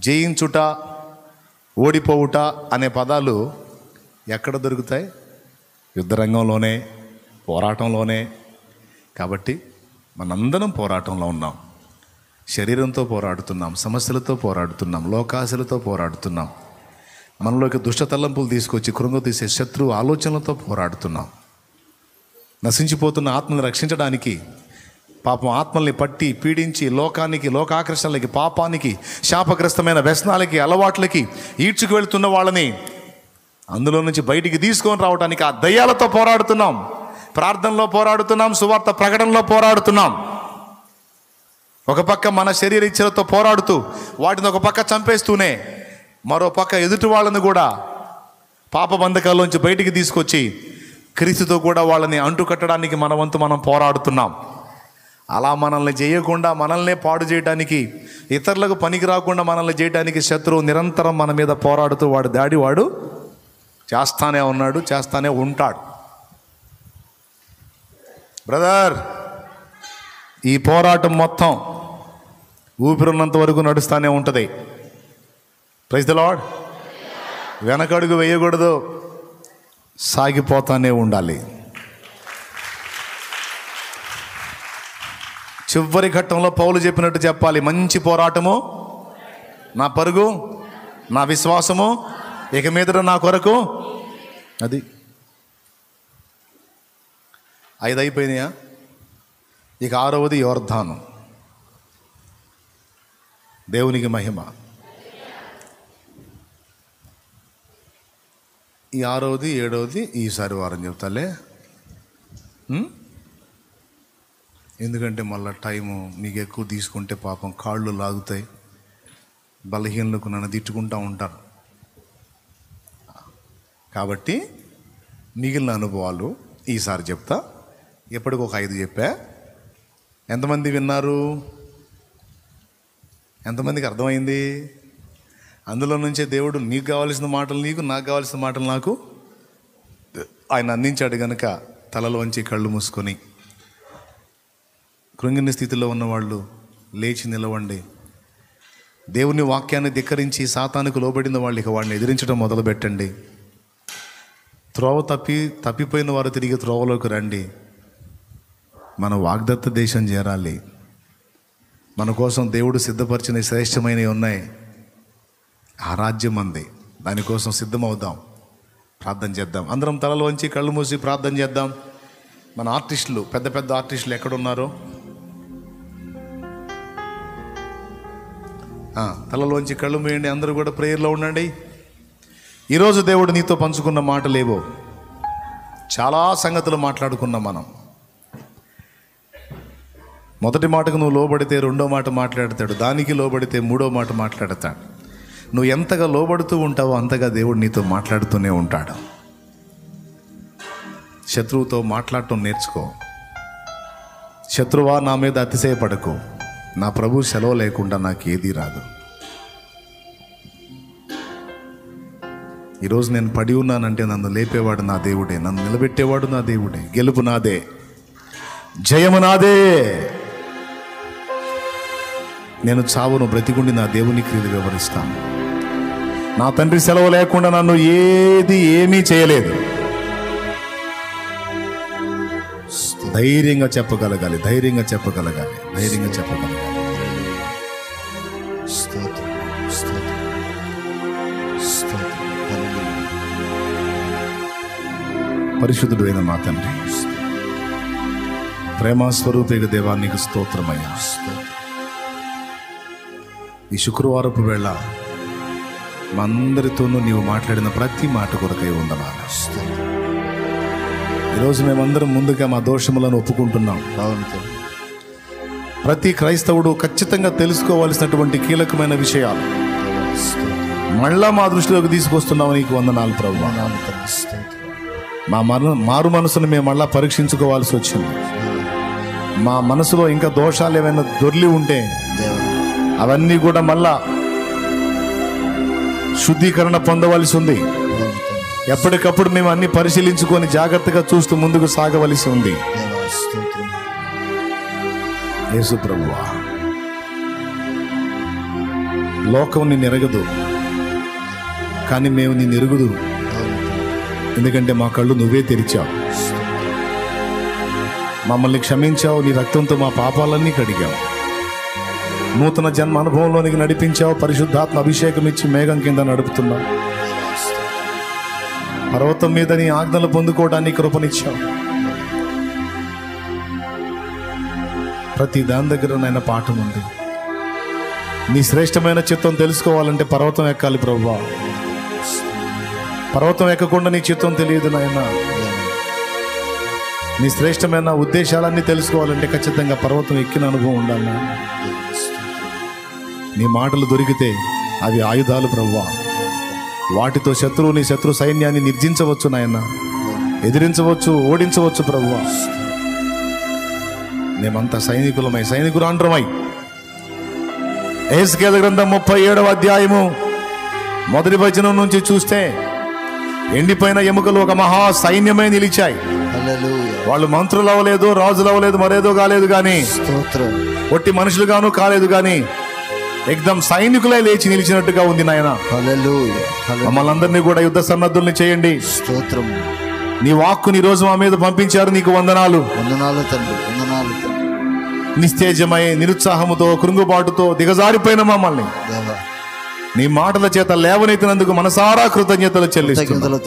జయించుట, ఓడిపోవుట అనే పదాలు ఎక్కడ దొరుకుతాయి? యుద్ధరంగంలోనే, పోరాటంలోనే. కాబట్టి మనందరం పోరాటంలో ఉన్నాం. శరీరంతో పోరాడుతున్నాం, సమస్యలతో పోరాడుతున్నాం, లోకాశలతో పోరాడుతున్నాం, మనలోకి దుష్ట తలంపులు తీసుకొచ్చి కృంగతీసే శత్రువు ఆలోచనలతో పోరాడుతున్నాం. నశించిపోతున్న ఆత్మను రక్షించడానికి, పాపం ఆత్మల్ని పట్టి పీడించి లోకానికి, లోకాకర్షణలకి, పాపానికి, శాపగ్రస్తమైన వ్యసనాలకి, అలవాట్లకి ఈడ్చుకు వెళ్తున్న వాళ్ళని అందులో నుంచి బయటికి తీసుకొని రావడానికి ఆ దయ్యాలతో పోరాడుతున్నాం. ప్రార్థనలో పోరాడుతున్నాం, సువార్త ప్రకటనలో పోరాడుతున్నాం. ఒక పక్క మన శరీర ఇచ్చలతో పోరాడుతూ వాటిని ఒక పక్క చంపేస్తూనే మరో పక్క ఎదుటి వాళ్ళని కూడా పాప బంధకాల్లోంచి బయటికి తీసుకొచ్చి క్రీస్తుతో కూడా వాళ్ళని అంటుకట్టడానికి మన వంతు మనం పోరాడుతున్నాం. అలా మనల్ని చేయకుండా, మనల్నే పాడు చేయడానికి, ఇతరులకు పనికి రాకుండా మనల్ని చేయడానికి శత్రువు నిరంతరం మన మీద పోరాడుతూ వాడు దాడి వాడు చేస్తానే ఉన్నాడు, చేస్తానే ఉంటాడు. బ్రదర్, ఈ పోరాటం మొత్తం ఊపిరున్నంత వరకు నడుస్తూనే ఉంటుంది. Praise the Lord. వెనకడుగు వేయకూడదు, సాగిపోతానే ఉండాలి. చివరి ఘట్టంలో పౌలు చెప్పినట్టు చెప్పాలి, మంచి పోరాటము, నా పరుగు, నా విశ్వాసము ఇక మీదట నా కొరకు. అది 5 అయిపోయినాయా? ఇక 6వది యోర్దాను. దేవునికి మహిమ. ఈ 6వది 7వది ఈసారి వారం చెప్తాలే, ఎందుకంటే మళ్ళీ టైము మీకు ఎక్కువ తీసుకుంటే పాపం కాళ్ళు లాగుతాయి, బలహీనలకు నన్ను తిట్టుకుంటూ ఉంటారు. కాబట్టి మిగిలిన అనుభవాలు ఈసారి చెప్తా. ఎప్పటికి ఒక 5 చెప్పా. ఎంతమంది విన్నారు? ఎంతమందికి అర్థమైంది? అందులో నుంచే దేవుడు నీకు కావాల్సిన మాటలు నీకు, నాకు కావాల్సిన మాటలు నాకు ఆయన అందించాడు. కనుక తలలోంచి కళ్ళు మూసుకొని కృంగిన స్థితిలో ఉన్నవాళ్ళు లేచి నిలవండి. దేవుని వాక్యాన్ని ధిక్కరించి సాతానుకు లోబడిన వాళ్ళు ఇక వాడిని ఎదిరించడం మొదలు పెట్టండి. త్రోవ తప్పిపోయిన వారు తిరిగి త్రోవలోకి రండి. మన వాగ్దత్త దేశం చేరాలి. మన కోసం దేవుడు సిద్ధపరిచిన శ్రేష్టమైనవి ఉన్నాయి. ఆ రాజ్యం అంది. దానికోసం సిద్ధమవుదాం. ప్రార్థన చేద్దాం. అందరం తలలోంచి కళ్ళు మూసి ప్రార్థన చేద్దాం. మన ఆర్టిస్టులు, పెద్ద పెద్ద ఆర్టిస్టులు ఎక్కడున్నారో తలలోంచి కళ్ళు మూయండి. అందరూ కూడా ప్రేయర్లో ఉండండి. ఈరోజు దేవుడు నీతో పంచుకున్న మాటలేవో, చాలా సంగతులు మాట్లాడుకున్నాం మనం. మొదటి మాటకు నువ్వు లోబడితే రెండో మాట మాట్లాడతాడు, దానికి లోబడితే మూడో మాట మాట్లాడతాడు. నువ్వు ఎంతగా లోబడుతూ ఉంటావో అంతగా దేవుడు నీతో మాట్లాడుతూనే ఉంటాడు. శత్రువుతో మాట్లాడటం నేర్చుకో. శత్రువా, నా మీద అతిశయపడకు, నా ప్రభు సెలవు లేకుండా నాకు ఏదీ రాదు. ఈరోజు నేను పడి ఉన్నానంటే నన్ను లేపేవాడు నా దేవుడే, నన్ను నిలబెట్టేవాడు నా దేవుడే. గెలుపు నాదే, జయము నాదే. నేను చావును బ్రతికుండి నా దేవుని క్రియలు వివరిస్తాను. నా తండ్రి సెలవు లేకుండా నన్ను ఏమీ చేయలేదు. ధైర్యంగా చెప్పగలగాలి, ధైర్యంగా చెప్పగలగాలి, ధైర్యంగా చెప్పగలగాలి. పరిశుద్ధుడైన మా తండ్రి, ప్రేమస్వరూపేగ దేవా, నీకు స్తోత్రమయ్యా. ఈ శుక్రవారపు వేళ మా అందరితోనూ నీవు మాట్లాడిన ప్రతి మాట కొరకై వందనాలు. ఈరోజు మేమందరం ముందుగా మా దోషములను ఒప్పుకుంటున్నాం. ప్రతి క్రైస్తవుడు ఖచ్చితంగా తెలుసుకోవాల్సినటువంటి కీలకమైన విషయాలు మళ్ళా మా దృష్టిలోకి తీసుకొస్తున్నావు. నీకు వందనాలు ప్రభువా. మా మారు మనసును మేము మళ్ళా పరీక్షించుకోవాల్సి వచ్చింది. మా మనసులో ఇంకా దోషాలు ఏమైనా దొర్లి ఉంటే అవన్నీ కూడా మళ్ళా శుద్ధీకరణ పొందవలసి ఉంది. ఎప్పటికప్పుడు మేము అన్ని పరిశీలించుకొని జాగ్రత్తగా చూస్తూ ముందుకు సాగవలసి ఉంది. యేసు ప్రభువా, లోకం నిన్ను ఎరగదు, కానీ మేము నిన్ను ఎరుగుదు. ఎందుకంటే మా కళ్ళు నువ్వే తెరిచావు, మమ్మల్ని క్షమించావు, నీ రక్తంతో మా పాపాలన్నీ కడిగావు, నూతన జన్మ అనుభవంలోనికి నడిపించావు, పరిశుద్ధాత్మ అభిషేకం ఇచ్చి మేఘం కింద నడుపుతున్నావు, పర్వతం మీద నీ ఆజ్ఞలు పొందుకోవడానికి కృపనిచ్చావు. ప్రతి దాని దగ్గర నాయన పాఠం ఉంది. నీ శ్రేష్టమైన చిత్తం తెలుసుకోవాలంటే పర్వతం ఎక్కాలి ప్రభువా. పర్వతం ఎక్కకుండా నీ చిత్తం తెలియదు నాయన. నీ శ్రేష్టమైన ఉద్దేశాలన్నీ తెలుసుకోవాలంటే ఖచ్చితంగా పర్వతం ఎక్కిన అనుభవం ఉండాలి. నీ మాటలు దొరికితే అవి ఆయుధాలు ప్రభువా. వాటితో నీ శత్రు సైన్యాన్ని నిర్జించవచ్చు నాయన, ఎదిరించవచ్చు, ఓడించవచ్చు ప్రభువా. మేమంతా సైనికురాండ్రమై యెహెజ్కేలు గ్రంథం 37వ అధ్యాయము మొదటి వచనం నుంచి చూస్తే ఎండిపోయిన ఎముకలు ఒక మహా సైన్యమే నిలిచాయి. వాళ్ళు మంత్రులు అవ్వలేదు, రాజులు అవ్వలేదు, మరేదో కాలేదు, కానీ ఒట్టి మనుషులుగాను కాలేదు, కానీ ఎగ్దం సైనికులే లేచి నిలిచినట్టుగా ఉంది నాయన. మమ్మల్ని అందరినీ కూడా యుద్ధ సన్నద్ధుల్ని చేయండి. నీ వాక్కుని ఈ రోజు మా మీద పంపించారు, నీకు వందనాలు. నిస్తేజమై నిరుత్సాహముతో కృంగుబాటుతో దిగజారిపోయిన మమ్మల్ని నీ మాటల చేత లేవనెత్తినందుకు మనసారా కృతజ్ఞతలు చెల్లిస్తున్నాను.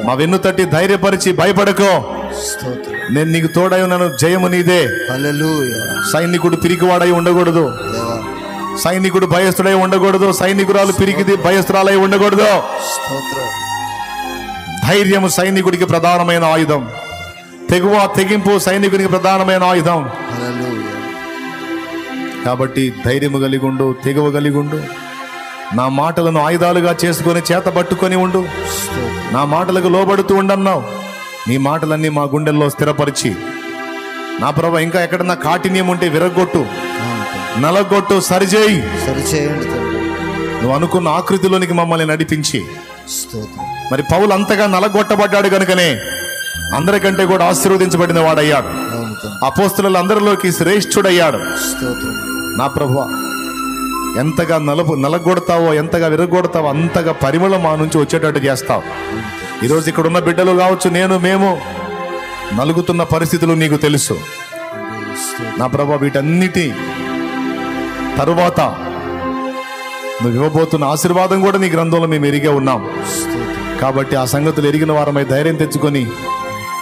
మా వెన్ను తట్టి ధైర్యపరిచి భయపడకో, నేను నీకు తోడై ఉన్నాను, జయము నీదే. సైనికుడు పిరికివాడై ఉండకూడదు, సైనికుడు భయస్థుడై ఉండకూడదు, సైనికురాలు పిరికిది భయస్థురాలై ఉండకూడదు. ధైర్యము సైనికుడికి ప్రధానమైన ఆయుధం, తెగింపు సైనికునికి ప్రధానమైన ఆయుధం. కాబట్టి ధైర్యము కలిగి ఉండు, తెగువ కలిగి ఉండు. నా మాటలను ఆయుధాలుగా చేసుకొని చేత పట్టుకొని ఉండు. నా మాటలకు లోబడుతూ ఉండన్నావు. నీ మాటలన్నీ మా గుండెల్లో స్థిరపరిచి నా ప్రభు ఇంకా ఎక్కడన్నా కాఠిన్యం ఉంటే విరగొట్టు, నలగొట్టు, సరిచేయండి. నువ్వు అనుకున్న ఆకృతిలోనికి మమ్మల్ని నడిపించి, మరి పౌలు అంతగా నలగొట్టబడ్డాడు కనుకనే అందరికంటే కూడా ఆశీర్వదించబడిన వాడయ్యాడు, అపోస్తలుల అందరిలోకి శ్రేష్ఠుడయ్యాడు. నా ప్రభువా, ఎంతగా నలగొడతావో, ఎంతగా విరగొడతావో అంతగా పరిమళం మా నుంచి వచ్చేటట్టు చేస్తావు. ఈరోజు ఇక్కడ ఉన్న బిడ్డలు కావచ్చు, మేము నలుగుతున్న పరిస్థితులు నీకు తెలుసు. నా ప్రభువా, వీటన్నిటి తరువాత నువ్వు ఇవ్వబోతున్న ఆశీర్వాదం కూడా నీ గ్రంథంలో మేము ఎరిగే ఉన్నాం. కాబట్టి ఆ సంగతులు ఎరిగిన వారమై ధైర్యం తెచ్చుకొని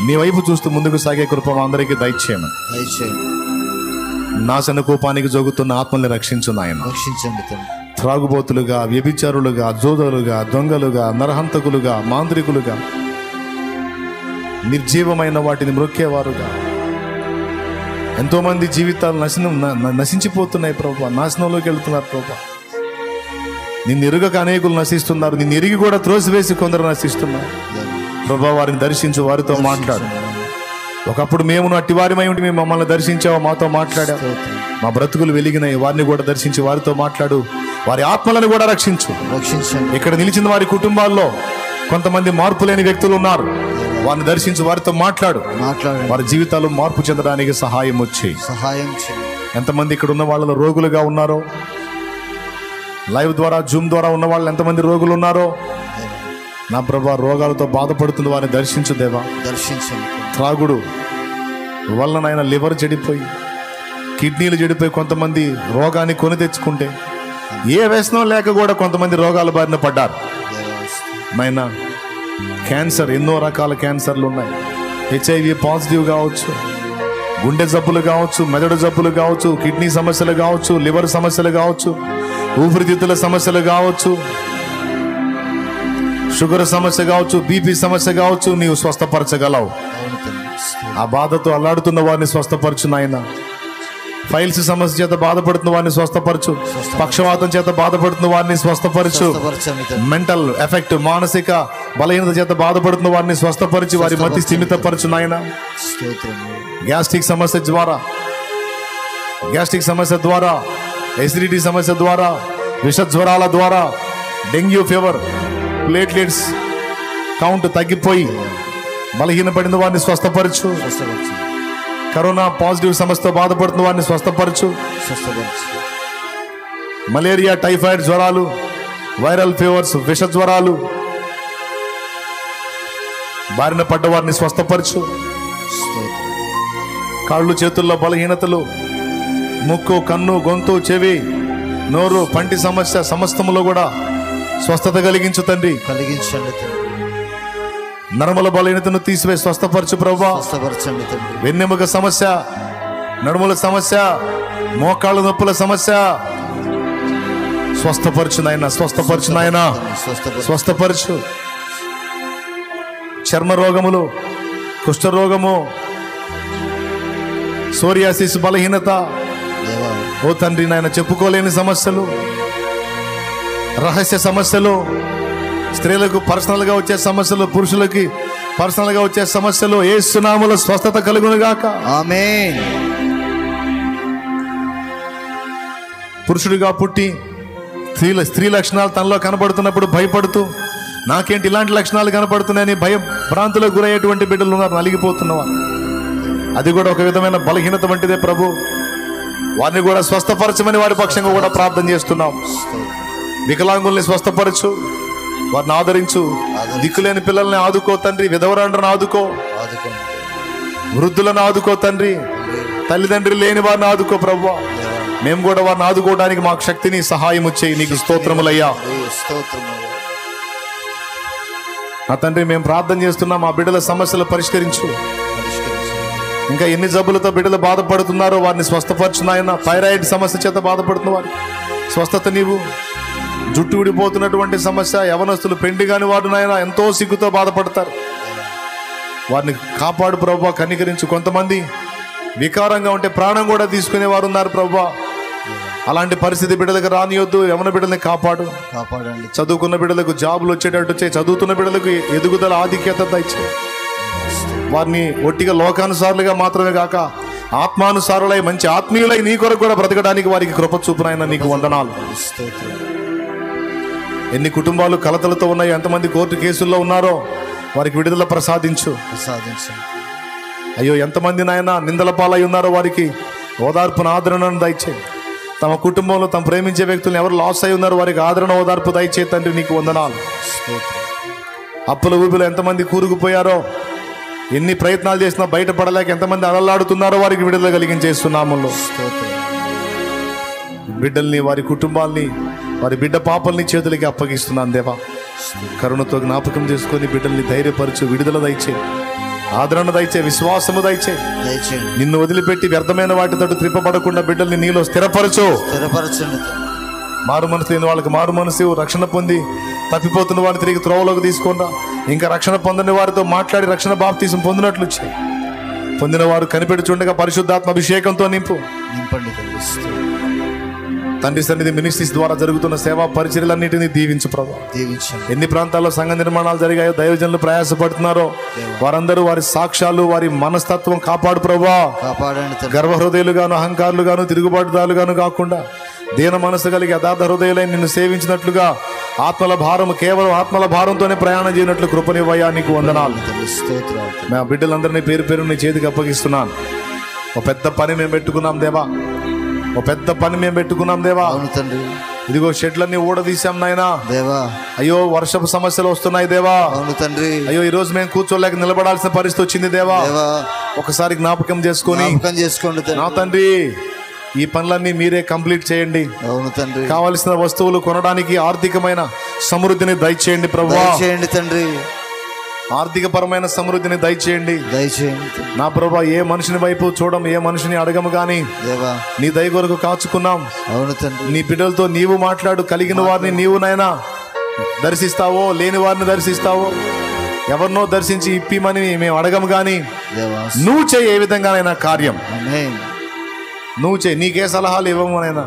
నీ వైపు చూస్తూ ముందుకు సాగే కృప మా అందరికీ దయచేయను. నాశన కోపానికి జోగుతున్న ఆత్మల్ని రక్షించు నాయన. త్రాగుబోతులుగా, వ్యభిచారులుగా, జోదరులుగా, దొంగలుగా, నరహంతకులుగా, మాంత్రికులుగా, నిర్జీవమైన వాటిని మ్రొక్కేవారుగా ఎంతోమంది జీవితాలు నశించిపోతున్నాయి ప్రభువా, నాశనంలోకి వెళ్తున్నారు ప్రభువా. నిన్ను ఎరుగక అనేకులు నశిస్తున్నారు, నిన్ను ఎరిగి కూడా త్రోసివేసి కొందరు నశిస్తున్నారు ప్రభువా. వారిని దర్శించు, వారితో మాట్లాడు. ఒకప్పుడు మేము అట్టివారిమై ఉండి మేము మమ్మల్ని దర్శించావు, మాతో మాట్లాడావు. మా బ్రతుకులు వెలిగినాయి, వారిని కూడా దర్శించి వారితో మాట్లాడు. వారి ఆత్మలను కూడా రక్షించు. ఇక్కడ నిలిచిన వారి కుటుంబాల్లో కొంతమంది మార్పు లేని వ్యక్తులు ఉన్నారు, వారిని దర్శించి వారితో మాట్లాడు. వారి జీవితాలు మార్పు చెందడానికి సహాయం చేయి. ఎంతమంది ఇక్కడ ఉన్న వాళ్ళలో రోగులుగా ఉన్నారో, లైవ్ ద్వారా జూమ్ ద్వారా ఉన్న వాళ్ళు ఎంతమంది రోగులు ఉన్నారో నా ప్రభా, రోగాలతో బాధపడుతున్న వారిని దర్శించు దేవా. త్రాగుడు వలన లివర్ చెడిపోయి, కిడ్నీలు చెడిపోయి కొంతమంది రోగాన్ని కొని తెచ్చుకుంటే, ఏ వ్యసనం లేక కూడా కొంతమంది రోగాల బారిన పడ్డారు నాయనా. క్యాన్సర్, ఎన్నో రకాల క్యాన్సర్లు ఉన్నాయి. HIV పాజిటివ్ కావచ్చు, గుండె జబ్బులు కావచ్చు, మెదడు జబ్బులు కావచ్చు, కిడ్నీ సమస్యలు కావచ్చు, లివర్ సమస్యలు కావచ్చు, ఊపిరితిత్తుల సమస్యలు కావచ్చు, షుగర్ సమస్య కావచ్చు, BP సమస్య కావచ్చు. నీవు స్వస్థపరచగలవు. ఆ బాధతో అల్లాడుతున్న వారిని స్వస్థపరచు నాయన. ఫైల్స్ సమస్య చేత బాధపడుతున్న వారిని స్వస్థపరచు. పక్షవాతం చేత బాధపడుతున్న వారిని స్వస్థపరచు. మెంటల్ ఎఫెక్ట్, మానసిక బలహీనత చేత బాధపడుతున్న వారిని స్వస్థపరిచి వారి మతి స్థిమితపరచు నాయన. గ్యాస్ట్రిక్ సమస్య ద్వారా, ఎసిడిటీ సమస్య ద్వారా, విష జ్వరాల ద్వారా, డెంగ్యూ ఫీవర్, ప్లేట్లెట్స్ కౌంట్ తగ్గిపోయి బలహీనపడిన వారిని స్వస్థపరచు. కరోనా పాజిటివ్ సమస్యతో బాధపడుతున్న వారిని స్వస్థపరచు. మలేరియా, టైఫాయిడ్ జ్వరాలు, వైరల్ ఫీవర్స్, విష జ్వరాలు బారిన పడ్డ వారిని స్వస్థపరచు. కాళ్ళు చేతుల్లో బలహీనతలు, ముక్కు, కన్ను, గొంతు, చెవి, నోరు, పంటి సమస్య సమస్తములో కూడా స్వస్థత కలిగించు తండ్రి. కలిగించండి తండ్రి. నరముల బలహీనతను తీసివేసి స్వస్థపరచు ప్రభువా. స్వస్థపరచండి తండ్రి. వెన్నెముక సమస్య, నడుముల సమస్య, మోకాళ్ళ నొప్పుల సమస్య స్వస్థపరచు నాయన, స్వస్థపరచు నాయన, స్వస్థపరచు. చర్మ రోగములు, కుష్ఠరోగము, సోరియాసిస్ బలహీనత, ఓ తండ్రి నాయన చెప్పుకోలేని సమస్యలు, రహస్య సమస్యలు, స్త్రీలకు పర్సనల్గా వచ్చే సమస్యలు, పురుషులకి పర్సనల్గా వచ్చే సమస్యలు యేసు నామములో స్వస్థత కలుగును గాక. ఆమేన్. పురుషుడిగా పుట్టి స్త్రీ లక్షణాలు తనలో కనబడుతున్నప్పుడు భయపడుతూ నాకేంటి ఇలాంటి లక్షణాలు కనబడుతున్నాయని భ్రాంతులకు గురయ్యేటువంటి బిడ్డలు ఉన్నారు, నలిగిపోతున్నవారు. అది కూడా ఒక విధమైన బలహీనత వంటిదే ప్రభు. వారిని కూడా స్వస్థపరచమని వారి పక్షంగా కూడా ప్రార్థన చేస్తున్నాం. వికలాంగుల్ని స్వస్థపరచు, వారిని ఆదరించు. దిక్కులేని పిల్లల్ని ఆదుకో తండ్రి. విధవరాండ్రను ఆదుకో, వృద్ధులను ఆదుకో తండ్రి. తల్లిదండ్రులు లేని వారిని ఆదుకో ప్రభువా. మేము కూడా వారిని ఆదుకోవడానికి మాకు శక్తిని సహాయం చేయి. నీకు స్తోత్రములయ్యా. నా తండ్రి మేము ప్రార్థన చేస్తున్నాం, మా బిడ్డల సమస్యలు పరిష్కరించు. ఇంకా ఎన్ని జబ్బులతో బిడ్డలు బాధపడుతున్నారో వారిని స్వస్థపరచు నాయన. థైరాయిడ్ సమస్య చేత పడుతున్న వారు స్వస్థత నీవు. జుట్టు ఊడిపోతున్నటువంటి సమస్య, యవనస్తులు పెండి కాని వారు నాయన ఎంతో సిగ్గుతో బాధపడతారు, వారిని కాపాడు ప్రభువా. కనికరించు. కొంతమంది వికారంగా ఉంటే ప్రాణం కూడా తీసుకునే వారు ఉన్నారు ప్రభువా. అలాంటి పరిస్థితి బిడ్డలకు రానియొద్దు. యవన బిడ్డల్ని కాపాడండి. చదువుకున్న బిడ్డలకు జాబులు వచ్చేటట్టు చేయి. చదువుతున్న బిడ్డలకు ఎదుగుదల ఆధిక్యత దయచేయి. వారిని ఒట్టిగా లోకానుసారులుగా మాత్రమే కాక ఆత్మానుసారులై మంచి ఆత్మీయులై నీ కొరకు కూడా బ్రతకడానికి వారికి కృప చూపునైనా నీకు వందనాలు. ఎన్ని కుటుంబాలు కలతలతో ఉన్నాయో, ఎంతమంది కోర్టు కేసుల్లో ఉన్నారో వారికి విడుదల ప్రసాదించు. అయ్యో ఎంతమంది నాయన నిందల పాలై ఉన్నారో వారికి ఓదార్పును, ఆదరణను దయచేయి. తమ కుటుంబంలో తమ ప్రేమించే వ్యక్తులను ఎవరు లాస్ అయి ఉన్నారో వారికి ఆదరణ, ఓదార్పు దయచేయి తండ్రి. నీకు వందనాలు. అప్పుల ఊబిలో ఎంతమంది కూరుకుపోయారో, ఎన్ని ప్రయత్నాలు చేసినా బయటపడలేక ఎంతమంది అలలాడుతున్నారో వారికి విడుదల కలిగించేస్తున్నాములో. బిడ్డల్ని, వారి కుటుంబాల్ని, వారి బిడ్డ పాపల్ని చేతులకి అప్పగిస్తున్నాను దేవా. కరుణతో జ్ఞాపకం చేసుకొని బిడ్డల్ని ధైర్యపరచు, విడుదల దయచే, ఆదరణ దయచే, విశ్వాసము దయచే. నిన్ను వదిలిపెట్టి వ్యర్థమైన వాటితో త్రిప్పబడకుండా బిడ్డల్ని నీలో స్థిరపరచు. మారు మనసు లేని వాళ్ళకి మారు మనసు, రక్షణ పొంది తప్పిపోతున్న వారిని తిరిగి త్రోవలోకి తీసుకున్నా. ఇంకా రక్షణ పొందని వారితో మాట్లాడి రక్షణ బాప్తీసం పొందినట్లు చేయి. పొందిన వారు కనిపెడుచుండగా పరిశుద్ధాత్మ అభిషేకంతో నింపండి తండ్రి. సన్నిధి మినిస్ట్రీస్ ద్వారా జరుగుతున్న సేవా పరిచర్యలన్నిటినీ దీవించు ప్రభు. ఎన్ని ప్రాంతాల్లో సంఘ నిర్మాణాలు జరిగాయో, దైవజనులు ప్రయాసపడుతున్నారో వారందరూ వారి సాక్ష్యాలు, వారి మనస్తత్వం కాపాడు ప్రభువా. గర్వహృదయులుగాను, అహంకారులుగాను, తిరుగుబాటుదారులుగాను కాకుండా దీన మనసు కలిగి యథార్థ హృదయులై నిన్ను సేవించినట్లుగా ఆత్మల భారం, కేవలం ఆత్మల భారంతోనే ప్రయాణం చేయనట్లు కృపనివ్వయ్యా. నీకు వందనాలు. మా బిడ్డలందరినీ పేరు పేరు నీ చేతికి అప్పగిస్తున్నాను. ఒక పెద్ద పని మేము పెట్టుకున్నాం దేవా, ఒక పెద్ద పని మేము పెట్టుకున్నాం దేవా. ఇదిగో షెడ్లన్నీ ఊడదీశాం నాయనా దేవా. అయ్యో వర్షపు సమస్యలు వస్తున్నాయి దేవా. అయ్యో ఈ రోజు మేము కూర్చోలేక నిలబడాల్సిన పరిస్థితి వచ్చింది దేవా. ఒకసారి జ్ఞాపకం చేసుకోండి నా తండ్రి. ఈ పనులన్నీ మీరే కంప్లీట్ చేయండి. కావలసిన వస్తువులు కొనడానికి ఆర్థికమైన సమృద్ధిని దయచేయండి ప్రభువా. తండ్రి ఆర్థిక పరమైన సమృద్ధిని దయచేయండి. నా ప్రభువా, ఏ మనిషిని వైపు చూడం, ఏ మనిషిని అడగము గాని నీ దయ కొరకు కాచుకున్నాం. నీ బిడ్డలతో నీవు మాట్లాడు. కలిగిన వారిని నీవు నాయనా దర్శిస్తావో, లేని వారిని దర్శిస్తావో, ఎవరినో దర్శించి ఇప్పిమని మేము అడగము గాని నువ్వు చేయి. ఏ విధంగానైనా కార్యం నువ్వు చేయి. నీకే సలహాలు ఇవ్వము నైనా.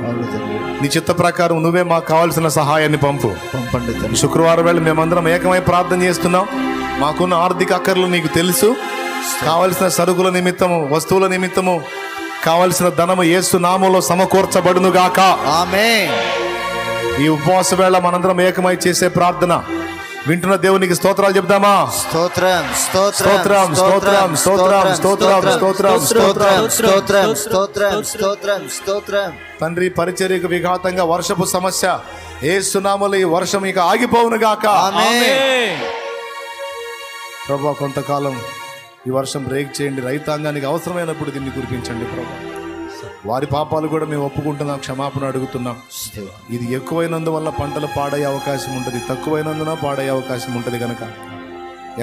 నీ చిత్త ప్రకారం నువ్వే మాకు కావాల్సిన సహాయాన్ని పంపండి. శుక్రవారం వేళ మేమందరం ఏకమై ప్రార్థన చేస్తున్నాం. మాకున్న ఆర్థిక అక్కర్లు నీకు తెలుసు. కావలసిన సరుకుల నిమిత్తము, వస్తువుల నిమిత్తము కావలసిన ధనము యేసు నామములో సమకూర్చబడును గాక. ఆమేన్. ఈ ఉపవాస వేళ మనందరం ఏకమై చేసే ప్రార్థన వింటున్న దేవునికి స్తోత్రాలు చెప్దామా? స్తోత్రం స్తోత్రం, స్తోత్రం, స్తోత్రం, స్తోత్రం, స్తోత్రం, స్తోత్రం. స్తోత్రం స్తోత్రం స్తోత్రం స్తోత్రం. తండ్రి, పరిచర్యకు విఘాతంగా వర్షపు సమస్య యేసు నామములో ఈ వర్షం ఇక ఆగిపోవును గాక. ఆమేన్. ప్రభువా, కొంతకాలం ఈ వర్షం బ్రేక్ చేయండి. రైతాంగానికి అవసరమైనప్పుడు దీన్ని కురిపించండి ప్రభువా. వారి పాపాలు కూడా మేము ఒప్పుకుంటున్నాం, క్షమాపణ అడుగుతున్నాం. ఇది ఎక్కువైనందువల్ల పంటలు పాడయ్యే అవకాశం ఉంటుంది, తక్కువైనందున పాడయ్యే అవకాశం ఉంటుంది. కనుక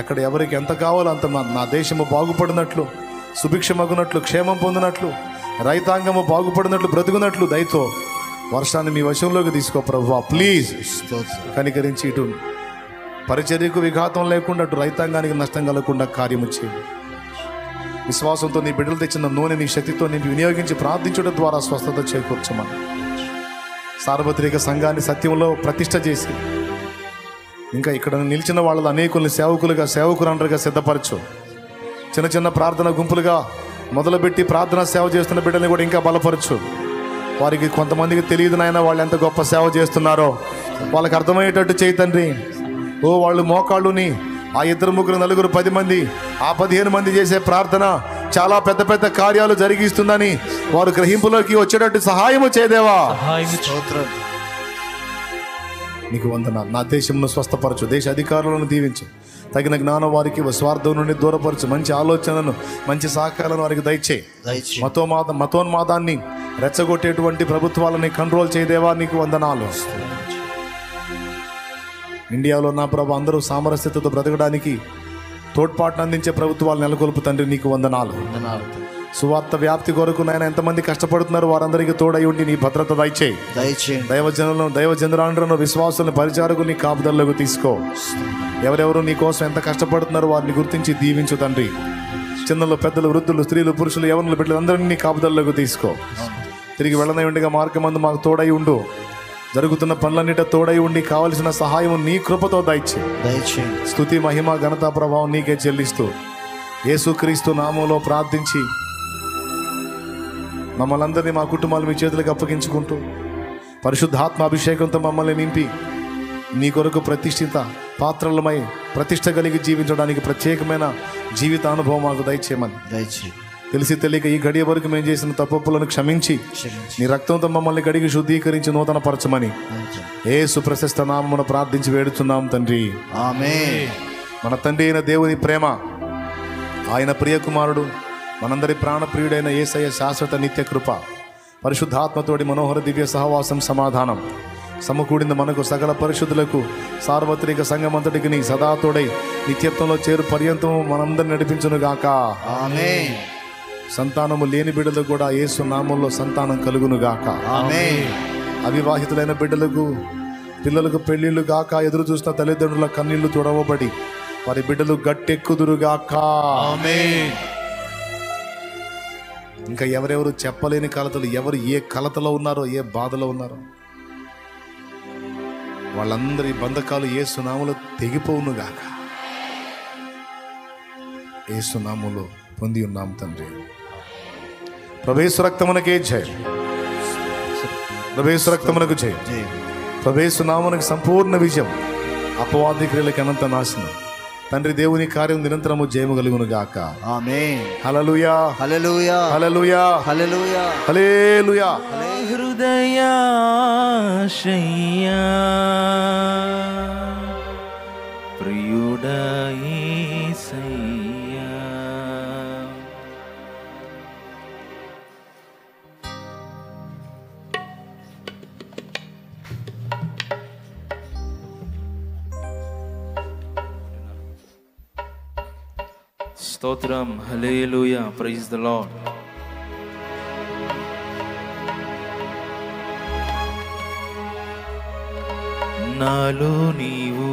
ఎక్కడ ఎవరికి ఎంత కావాలో అంత నా దేశము బాగుపడినట్లు, సుభిక్షమగునట్లు, క్షేమం పొందినట్లు, రైతాంగము బాగుపడినట్లు, బ్రతుకున్నట్లు దయతో వర్షాన్ని మీ వశంలోకి తీసుకో ప్రభువా. ప్లీజ్ కనికరించి ఇటు పరిచర్యకు విఘాతం లేకుండా, అటు రైతాంగానికి నష్టం కలగకుండా కార్యము చేయండి. విశ్వాసంతో నీ బిడ్డలు తెచ్చిన నూనె నీ శక్తితో నింపి వినియోగించి ప్రార్థించడం ద్వారా స్వస్థత చేకూర్చమని, సార్వత్రిక సంఘాన్ని సత్యంలో ప్రతిష్ఠ చేసి ఇంకా ఇక్కడ నిలిచిన వాళ్ళ అనేకుల్ని సేవకులుగా, సేవకురండరుగా సిద్ధపరచు. చిన్న చిన్న ప్రార్థన గుంపులుగా మొదలుపెట్టి ప్రార్థన సేవ చేస్తున్న బిడ్డల్ని కూడా ఇంకా బలపరచు. వారికి కొంతమందికి తెలియదు నాయన వాళ్ళు ఎంత గొప్ప సేవ చేస్తున్నారో, వాళ్ళకి అర్థమయ్యేటట్టు చేయి తండ్రి. ఓ వాళ్ళు మోకాళ్ళుని ఆ 2, 3, 4, 10 మంది, ఆ 15 మంది చేసే ప్రార్థన చాలా పెద్ద పెద్ద కార్యాలు జరిగిస్తుందని వారు గ్రహింపులోకి వచ్చేటట్టు సహాయము చేయదేవా. నీకు వందనాలు. నా దేశంను స్వస్థపరచు, దేశ అధికారులను దీవించు, తగిన జ్ఞానం వారికి, స్వార్థం నుండి దూరపరచు, మంచి ఆలోచనలను, మంచి సహకారాలను వారికి దయచేయి. మతోన్మాదాన్ని రెచ్చగొట్టేటువంటి ప్రభుత్వాలని కంట్రోల్ చేయదేవా. నీకు వందనాలు. ఇండియాలో నా ప్రభు అందరూ సామరస్యతతో బ్రతకడానికి తోడ్పాటును అందించే ప్రభుత్వాలు నెలకొల్పు తండ్రి. నీకు వందనాలు. సువార్త వ్యాప్తి కొరకు నాయన ఎంతమంది కష్టపడుతున్నారు వారందరికీ తోడై ఉండి నీ భద్రత దయచేయి. దైవజనులను విశ్వాసులను పరిచారకుని కాపుదల్లోకి తీసుకో. ఎవరెవరు నీ కోసం ఎంత కష్టపడుతున్నారో వారిని గుర్తించి దీవించు తండ్రి. చిన్నలు, పెద్దలు, వృద్ధులు, స్త్రీలు, పురుషులు, యవనులు, బిడ్డలు అందరినీ నీ కాపుదల్లోకి తీసుకో. తిరిగి వెళ్ళనే ఉండగా మార్గమందు మాకు తోడై ఉండు. జరుగుతున్న పనులన్నిట తోడై ఉండి కావలసిన సహాయం నీ కృపతో దయచేయి. స్తుతి, మహిమ, ఘనత, ప్రభావం నీకే చెల్లిస్తూ యేసుక్రీస్తు నామంలో ప్రార్థించి మమ్మల్ని అందరినీ, మా కుటుంబాలు మీ చేతులకు అప్పగించుకుంటూ పరిశుద్ధాత్మ అభిషేకంతో మమ్మల్ని నింపి నీ కొరకు ప్రతిష్ఠిత పాత్రలమై ప్రతిష్ట కలిగి జీవించడానికి ప్రత్యేకమైన జీవిత అనుభవం మాకు దయచేయమని, తెలిసి తెలియక ఈ గడియ వరకు మేము చేసిన తప్పులను క్షమించి నీ రక్తంతో మమ్మల్ని గడిగి శుద్ధీకరించి నూతన పరచమని యేసు ప్రశస్త నామమున ప్రార్థించి వేడుచున్నాం తండ్రి. ఆమేన్. మన తండ్రి అయిన దేవుని ప్రేమ, ఆయన ప్రియకుమారుడు, మనందరి ప్రాణప్రియుడైన యేసయ్య శాశ్వత నిత్య కృప, పరిశుద్ధాత్మతోడి మనోహర దివ్య సహవాసం, సమాధానం సమకూడింది మనకు సకల పరిశుద్ధులకు సార్వత్రిక సంఘమంతటికి నీ సదాతోడై నిత్యత్వంలో చేరు పర్యంతం మనందరిని నడిపించునుగాక. ఆమేన్. సంతానము లేని బిడ్డలకు కూడా యేసు నామంలో సంతానం కలుగునుగాక. ఆమేన్. అవివాహితులైన బిడ్డలకు, పిల్లలకు పెళ్లిళ్ళు గాక, ఎదురు చూసిన తల్లిదండ్రుల కన్నీళ్లు తుడవబడి వారి బిడ్డలు గట్టెక్కుదురుగాక. ఆమేన్. ఇంకా ఎవరెవరు చెప్పలేని కలతలు, ఎవరు ఏ కలతలో ఉన్నారో, ఏ బాధలో ఉన్నారో వాళ్ళందరి బంధకాలు యేసు నామములో తెగిపోవునుగాక. యేసు నామములో పొంది ఉన్నాం తండ్రి. ప్రభేసు రక్తమునకే జయం, ప్రభేసు రక్తమునకు జయం, ప్రభేసు నామమునకు సంపూర్ణ విజయం, అపవాది క్రియలకు అనంత నాశనం. తండ్రి దేవుని కార్యం నిరంతరము జయము కలుగును గాక. ఆమేన్. హల్లెలూయా, హల్లెలూయా, హల్లెలూయా, హల్లెలూయా, హల్లెలూయా. హృదయాశయ్యా ప్రియుడా యేసయ్యా, స్తోత్రం. హల్లెలూయా. Praise the Lord. నాలో నీవు,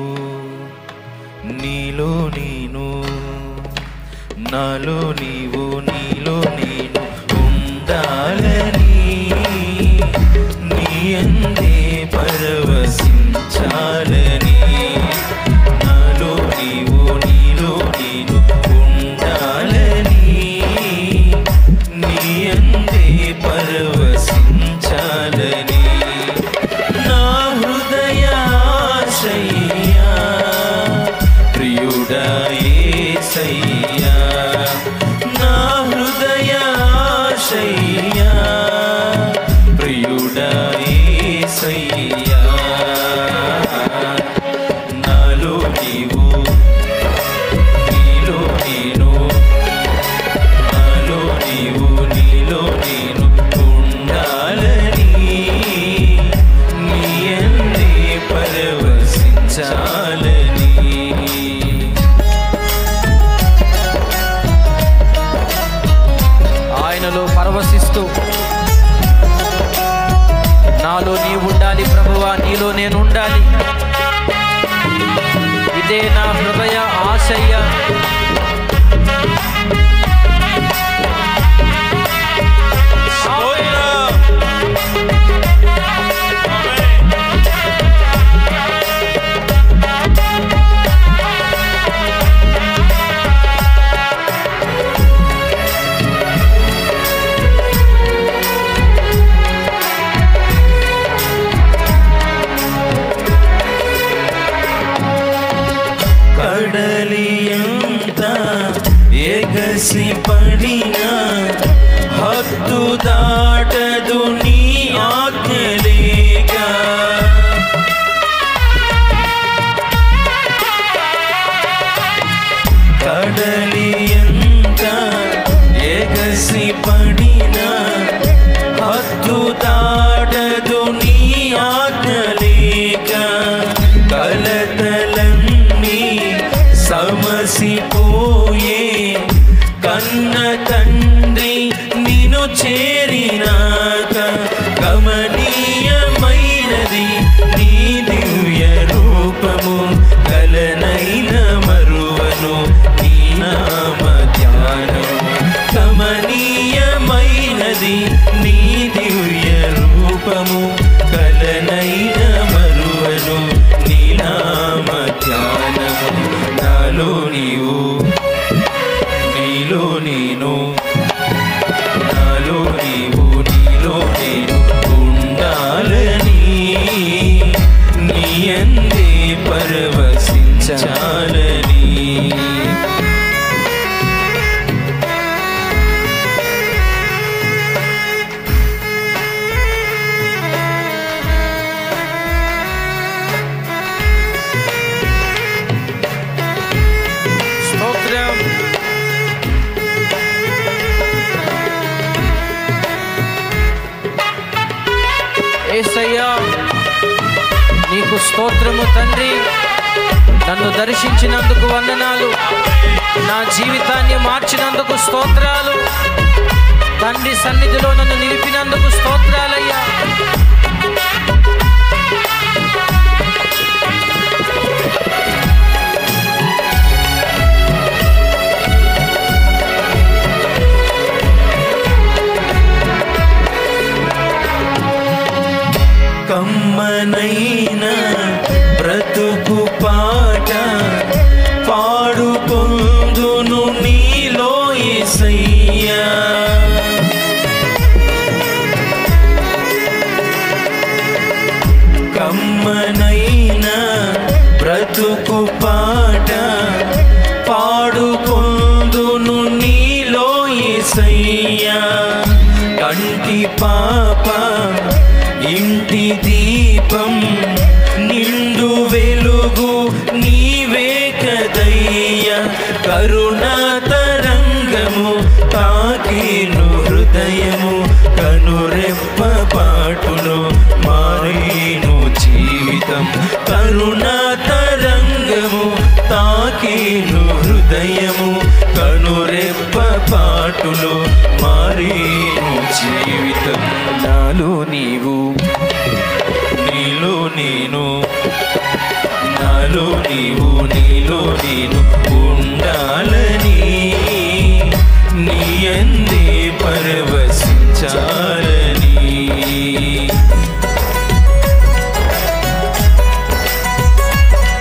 నీలో నేను, నాలో నీవు, నీలో నేను ఉండాలని నీ అందే పరవశించాలని. నాలో నీవు, నీలో నేను ఉండాలని నీ అందే పరవశించాలని. నా హృదయాశయ్యా నీలో నేను ఉండాలి. ఇదే నా హృదయ ఆశయ. కడలియంత ఎగసి పడినా హద్దు దాటదు నీ ఆజ్ఞలేక. కడలియంత ఎగసి పడినా హద్దు దాటదు నీ ఆజ్ఞలేక. కలతలన్నీ సమసిపోయే కన్న తండ్రి నిన్ను చేరినాక. గమనీయమైనది నీ దివ్య రూపము, కలనైన మరువను నీ నామ ధ్యానము. గమనీయమైనది నీ దివ్య రూపము, కలనైన మరువను నీ నామ ధ్యానము. నాలో నీవు నీలో నేను, నాలో నీవు నీలో నేను ఉండాలని, నీ యందే పరవశించాలని. స్తోత్రం. యేసయ్యా నీకు స్తోత్రము తండ్రి. నన్ను దర్శించినందుకు వందనాలు. నా జీవితాన్ని మార్చినందుకు స్తోత్రాలు. తండ్రి సన్నిధిలో నన్ను నిలిపినందుకు స్తోత్రాలయ్యా. కమ్మనైన బ్రతుకు పాట పాడుకొందును నీలో యేసయ్యా. కమ్మనైన బ్రతుకు పాట పాడుకొందును నీలో యేసయ్యా. కంటి పాప ఇంటి దీపం నిండు వెలుగు నీవే కదయ్యా. కరుణా తరంగము తాకిను హృదయము, కనురెప్ప పాటును మారేను జీవితం. కరుణా తరంగము తాకిను హృదయము, కనురెప్ప పాటులో మారేను జీవితం. నాలో నీవు నీలో నేను, నాలో నీవు నీలో నేను ఉండాలని, నీ యందే పరవశించాలని.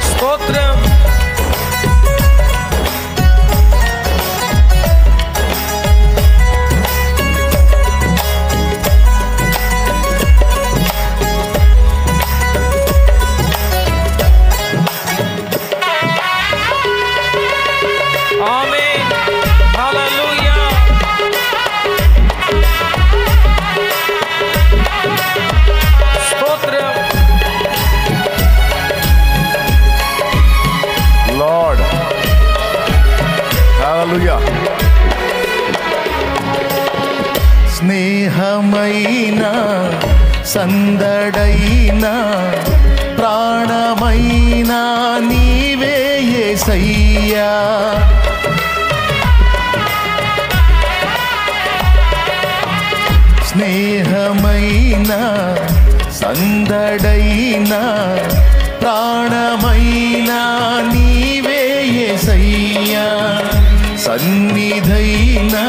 స్తోత్రం. ఆమేన్. హల్లెలూయా. స్తోత్రం. లార్డ్ హల్లెలూయా. స్నేహమైన సందడైన ప్రాణమైన నీవే యేసయ్యా. స్నేహమైన సందడైన ప్రాణమైనా నీవే యేసయ్యా, సన్నిధైనా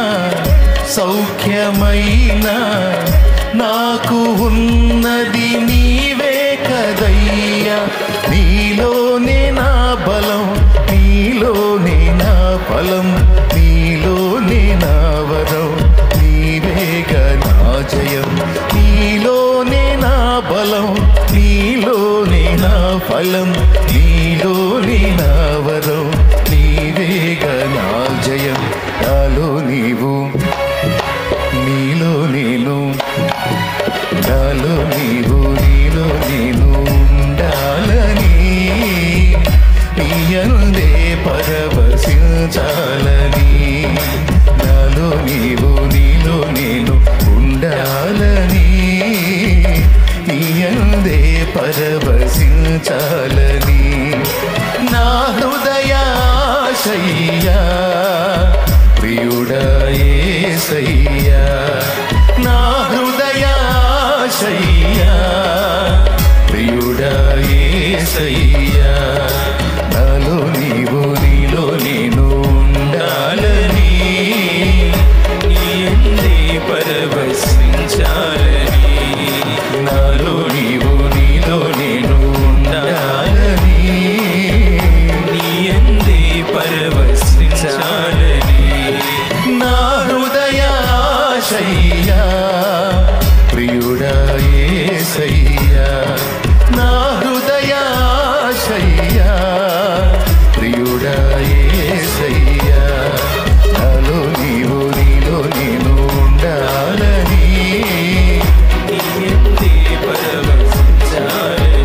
సౌఖ్యమైనా నాకు ఉన్నది నీవే కదయ్యా. నీలోనే నా బలం, నీలోనే నా ఫలం, నీలోనే నా వరం, నీవేగా నా జయం. నీలోనే నా బలం, నీలోనే నా ఫలం, నీలోనే నా వరం, నీవేగా నా జయం. నాలో నీవు, నీలో నేను, నాలో నీవు, నీలో నేను ఉండాలని, నీయందే పరవశించాలని. నాలో నీవు, నీలో నేను ఉండాలని, నీయందే పరవశించాలని. నా హృదయాశయ్యా ప్రియుడా యేసయ్యా, నా హృదయాశయ్యా ప్రియుడా యేసయ్యా. నాలో నీవు, నీలో నేను ఉండాలని, నీయందే పరవశించాలని. నాలో నీవు, నీలో నేను ఉండాలని, నీయందే పరవశించాలని. నా హృదయాశయ్యా ప్రియుడా యేసయ్యా, నా హృదయాశయ్యా ప్రియుడా యేసయ్యా. నాలో నీవు, నీలో నేను ఉండాలని, నీయందే పరవశించాలని.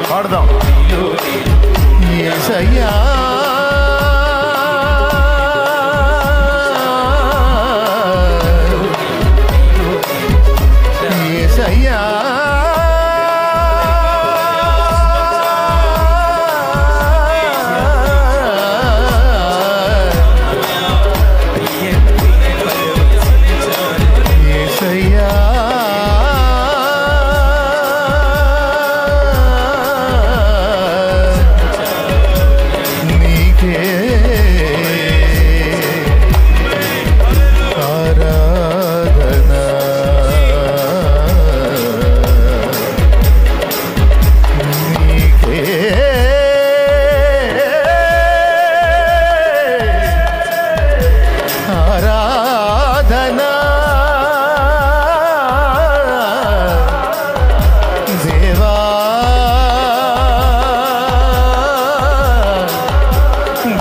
పాడదాం. యేసయ్యా యేసయ్యా యేసయ్యా నీకే ఆరాధన. నీకే ఆరాధన. దేవా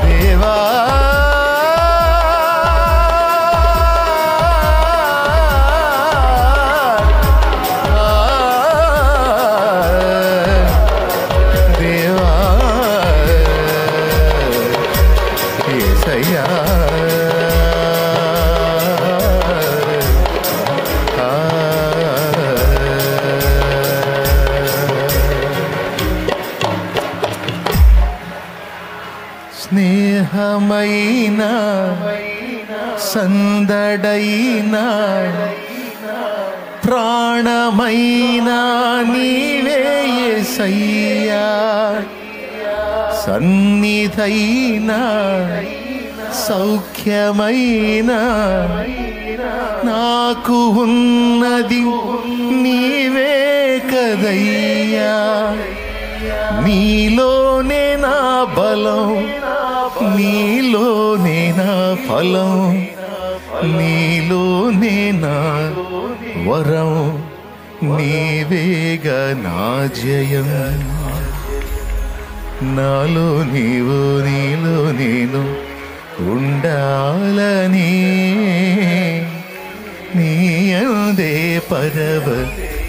దేవా దేవా యేసయ్యా స్నేహమైన సందడైనా ప్రాణమైన నీవే యేసయ్యా, సన్నిధైన సౌఖ్యమైన నాకు ఉన్నది నీవే కదయ్యా. నీలోనే నా బలం, నీలోనే నా ఫలం, నీలోనే నా వరం, నీవేగా నా జయం. నాలో నీవు, నీలో నేను ఉండాలని, నీయందే పరవశించాలని.